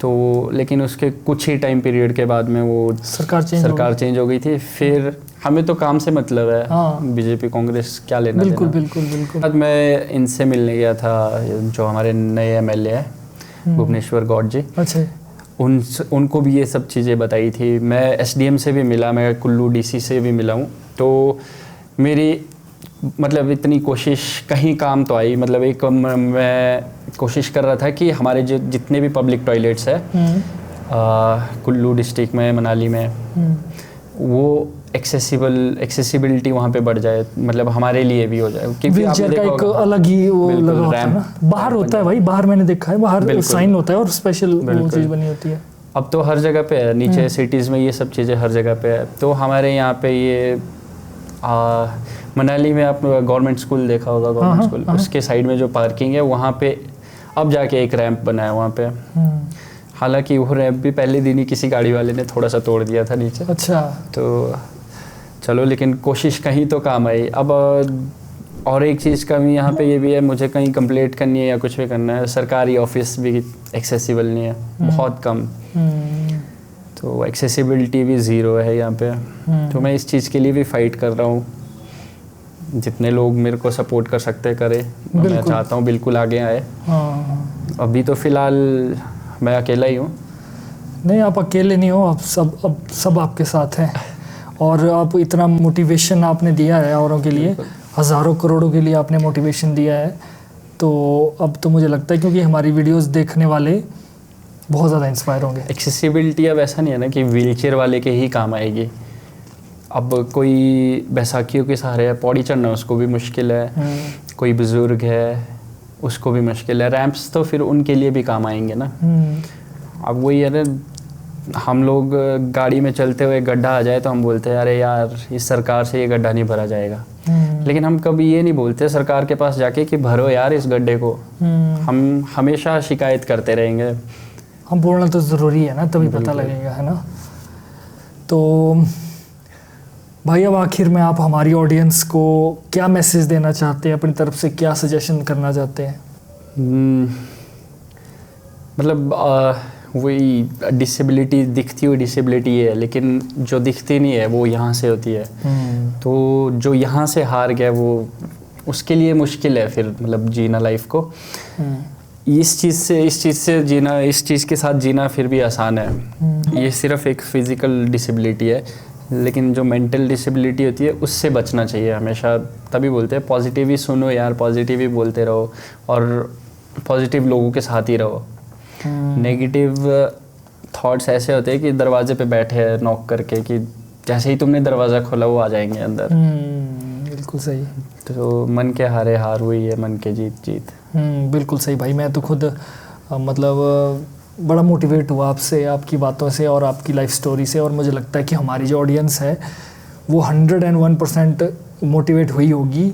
तो लेकिन उसके कुछ ही टाइम पीरियड के बाद में वो सरकार चेंज हो गई थी। फिर हमें तो काम से मतलब है, बीजेपी कांग्रेस क्या लेना बिल्कुल देना। बिल्कुल। बाद मैं इनसे मिलने गया था, जो हमारे नए एमएलए हैं भुवनेश्वर गौड़ जी। अच्छा। उनको भी ये सब चीज़ें बताई थी। मैं एसडीएम से भी मिला, मैं कुल्लू डीसी से भी मिला हूँ। तो मेरी मतलब इतनी कोशिश कहीं काम तो आई। मतलब एक मैं कोशिश कर रहा था कि हमारे जो जितने भी पब्लिक टॉयलेट्स है कुल्लू डिस्ट्रिक्ट में, मनाली में, वो एक्सेसिबिलिटी वहाँ पे बढ़ जाए, मतलब हमारे लिए भी हो जाए। व्हीलचेयर का एक अलग ही वो लगा होता है ना, बाहर होता है भाई, बाहर मैंने देखा है, बाहर साइन होता है और स्पेशल वो चीज़ बनी होती है। अब तो हर जगह पे है, नीचे सिटीज़ में ये सब चीज़ें हर जगह पे है। तो हमारे यहाँ पे ये मनाली में आप गवर्नमेंट स्कूल देखा होगा, गवर्नमेंट स्कूल, उसके साइड में जो पार्किंग है वहाँ पे अब जाके एक रैंप बना है वहाँ पे। हालांकि वो रैंप भी पहले दिन ही किसी गाड़ी वाले ने थोड़ा सा तोड़ दिया था नीचे। अच्छा। तो चलो, लेकिन कोशिश कहीं तो काम आई। अब और एक चीज़ कमी यहाँ पे ये भी है, मुझे कहीं कंप्लेंट करनी है या कुछ भी करना है, सरकारी ऑफिस भी एक्सेसिबल नहीं है, बहुत कम। तो एक्सेसिबिलिटी भी ज़ीरो है यहाँ पे। तो मैं इस चीज़ के लिए भी फाइट कर रहा हूँ। जितने लोग मेरे को सपोर्ट कर सकते करें, मैं चाहता हूँ बिल्कुल आगे आए। अभी तो फ़िलहाल मैं अकेला ही हूँ। नहीं, आप अकेले नहीं हो, अब सब आपके साथ हैं। और आप इतना मोटिवेशन आपने दिया है औरों के लिए, हज़ारों करोड़ों के लिए आपने मोटिवेशन दिया है। तो अब तो मुझे लगता है क्योंकि हमारी वीडियोस देखने वाले बहुत ज़्यादा इंस्पायर होंगे। एक्सेसिबिलिटी अब ऐसा नहीं है ना कि व्हीलचेयर वाले के ही काम आएगी। अब कोई बैसाखियों के सहारे है, पौड़ी चढ़ना उसको भी मुश्किल है, कोई बुज़ुर्ग है उसको भी मुश्किल है। रैंप्स तो फिर उनके लिए भी काम आएंगे ना। अब वही है ना, हम लोग गाड़ी में चलते हुए गड्ढा आ जाए तो हम बोलते हैं अरे यार इस सरकार से ये गड्ढा नहीं भरा जाएगा। लेकिन हम कभी ये नहीं बोलते सरकार के पास जाके कि भरो यार इस गड्ढे को। हम हमेशा शिकायत करते रहेंगे। हम बोलना तो ज़रूरी है ना, तभी पता लगेगा, है ना। तो भाई अब आखिर में आप हमारी ऑडियंस को क्या मैसेज देना चाहते हैं, अपनी तरफ से क्या सजेशन करना चाहते हैं? मतलब वही डिसेबिलिटी, दिखती हुई डिसेबिलिटी है, लेकिन जो दिखती नहीं है वो यहाँ से होती है। तो जो यहाँ से हार गया वो उसके लिए मुश्किल है फिर मतलब जीना लाइफ को। इस चीज़ से जीना, इस चीज़ के साथ जीना फिर भी आसान है। ये सिर्फ एक फिज़िकल डिसेबिलिटी है, लेकिन जो मेंटल डिसेबिलिटी होती है उससे बचना चाहिए हमेशा। तभी बोलते हैं पॉजिटिव ही सुनो यार, पॉजिटिव ही बोलते रहो और पॉजिटिव लोगों के साथ ही रहो। नेगेटिव थॉट्स ऐसे होते हैं कि दरवाजे पे बैठे हैं नॉक करके, कि जैसे ही तुमने दरवाज़ा खोला वो आ जाएंगे अंदर। बिल्कुल सही। तो मन के हारे हार, हुई है मन के जीत। बिल्कुल सही भाई। मैं तो खुद मतलब बड़ा मोटिवेट हुआ आपसे, आपकी बातों से और आपकी लाइफ स्टोरी से। और मुझे लगता है कि हमारी जो ऑडियंस है वो 101% मोटिवेट हुई होगी,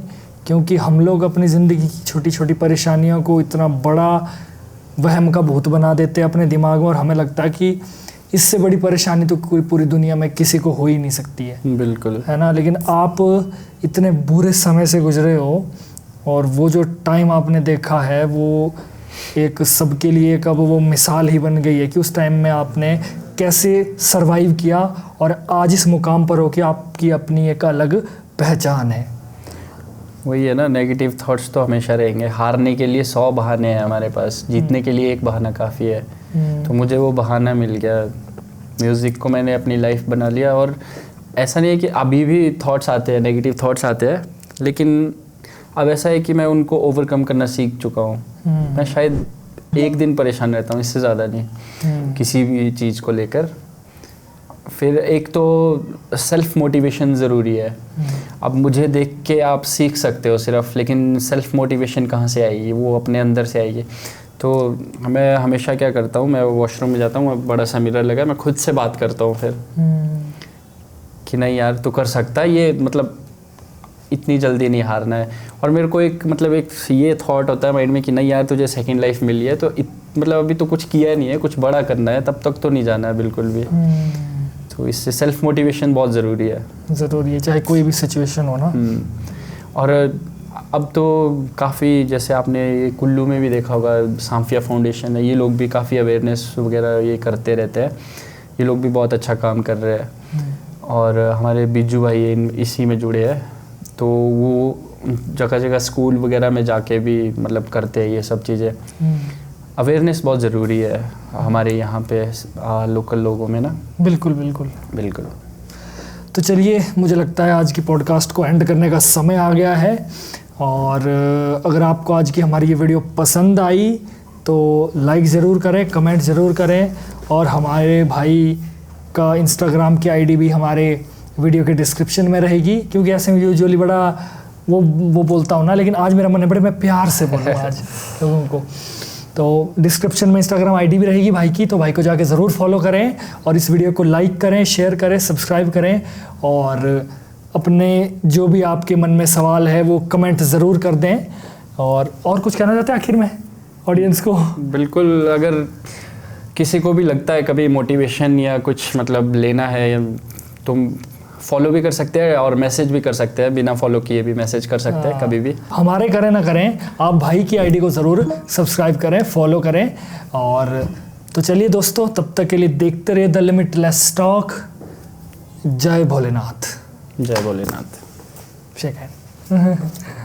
क्योंकि हम लोग अपनी ज़िंदगी की छोटी छोटी परेशानियों को इतना बड़ा वहम का भूत बना देते हैं अपने दिमाग में, और हमें लगता है कि इससे बड़ी परेशानी तो कोई पूरी दुनिया में किसी को हो ही नहीं सकती है। बिल्कुल, है ना। लेकिन आप इतने बुरे समय से गुजरे हो, और वो जो टाइम आपने देखा है वो एक सबके लिए एक अब वो मिसाल ही बन गई है कि उस टाइम में आपने कैसे सरवाइव किया, और आज इस मुकाम पर हो कि आपकी अपनी एक अलग पहचान है। वही है ना, नेगेटिव थॉट्स तो हमेशा रहेंगे। हारने के लिए 100 बहाने हैं हमारे पास, जीतने के लिए एक बहाना काफ़ी है। तो मुझे वो बहाना मिल गया, म्यूज़िक को मैंने अपनी लाइफ बना लिया। और ऐसा नहीं है कि अभी भी थॉट्स आते हैं, नेगेटिव थॉट्स आते हैं, लेकिन अब ऐसा है कि मैं उनको ओवरकम करना सीख चुका हूँ। मैं शायद एक दिन परेशान रहता हूँ, इससे ज़्यादा नहीं किसी भी चीज़ को लेकर। फिर एक तो सेल्फ मोटिवेशन ज़रूरी है। अब मुझे देख के आप सीख सकते हो सिर्फ, लेकिन सेल्फ मोटिवेशन कहाँ से आएगी? वो अपने अंदर से आएगी। तो मैं हमेशा क्या करता हूँ, मैं वॉशरूम में जाता हूँ, बड़ा सा मिरर लगा है, मैं खुद से बात करता हूँ फिर कि नहीं यार तू कर सकता है, ये मतलब इतनी जल्दी नहीं हारना है। और मेरे को एक मतलब एक ये थॉट होता है माइंड में कि नहीं यार तुझे सेकंड लाइफ मिली है, तो मतलब अभी तो कुछ किया नहीं है, कुछ बड़ा करना है, तब तक तो नहीं जाना है बिल्कुल भी। तो इससे सेल्फ मोटिवेशन बहुत ज़रूरी है। ज़रूरी है, चाहे कोई भी सिचुएशन हो ना। और अब तो काफ़ी, जैसे आपने ये कुल्लू में भी देखा होगा, सांफिया फाउंडेशन है, ये लोग भी काफ़ी अवेयरनेस वगैरह ये करते रहते हैं। ये लोग भी बहुत अच्छा काम कर रहे हैं। और हमारे बिज्जू भाई इसी में जुड़े हैं, तो वो जगह जगह स्कूल वगैरह में जाके भी मतलब करते हैं ये सब चीज़ें। अवेयरनेस बहुत ज़रूरी है हमारे यहाँ पे लोकल लोगों में ना। बिल्कुल बिल्कुल बिल्कुल। तो चलिए, मुझे लगता है आज की पॉडकास्ट को एंड करने का समय आ गया है। और अगर आपको आज की हमारी ये वीडियो पसंद आई तो लाइक ज़रूर करें, कमेंट ज़रूर करें, और हमारे भाई का इंस्टाग्राम की आईडी भी हमारे वीडियो के डिस्क्रिप्शन में रहेगी, क्योंकि ऐसे में यूजुअली बड़ा वो बोलता हूँ ना, लेकिन आज मेरा मन है बड़े मैं प्यार से बोलूँ आज लोगों को। तो डिस्क्रिप्शन में इंस्टाग्राम आईडी भी रहेगी भाई की, तो भाई को जाके ज़रूर फॉलो करें, और इस वीडियो को लाइक करें, शेयर करें, सब्सक्राइब करें, और अपने जो भी आपके मन में सवाल है वो कमेंट ज़रूर कर दें। और कुछ कहना चाहते हैं आखिर में ऑडियंस को? बिल्कुल, अगर किसी को भी लगता है कभी मोटिवेशन या कुछ मतलब लेना है, तुम फॉलो भी कर सकते हैं और मैसेज भी कर सकते हैं, बिना फॉलो किए भी मैसेज कर सकते हैं कभी भी। हमारे करें ना करें, आप भाई की आईडी को ज़रूर सब्सक्राइब करें, फॉलो करें। और तो चलिए दोस्तों, तब तक के लिए देखते रहिए द लिमिटलेस टॉक। जय भोलेनाथ। जय भोलेनाथ। Shake hand.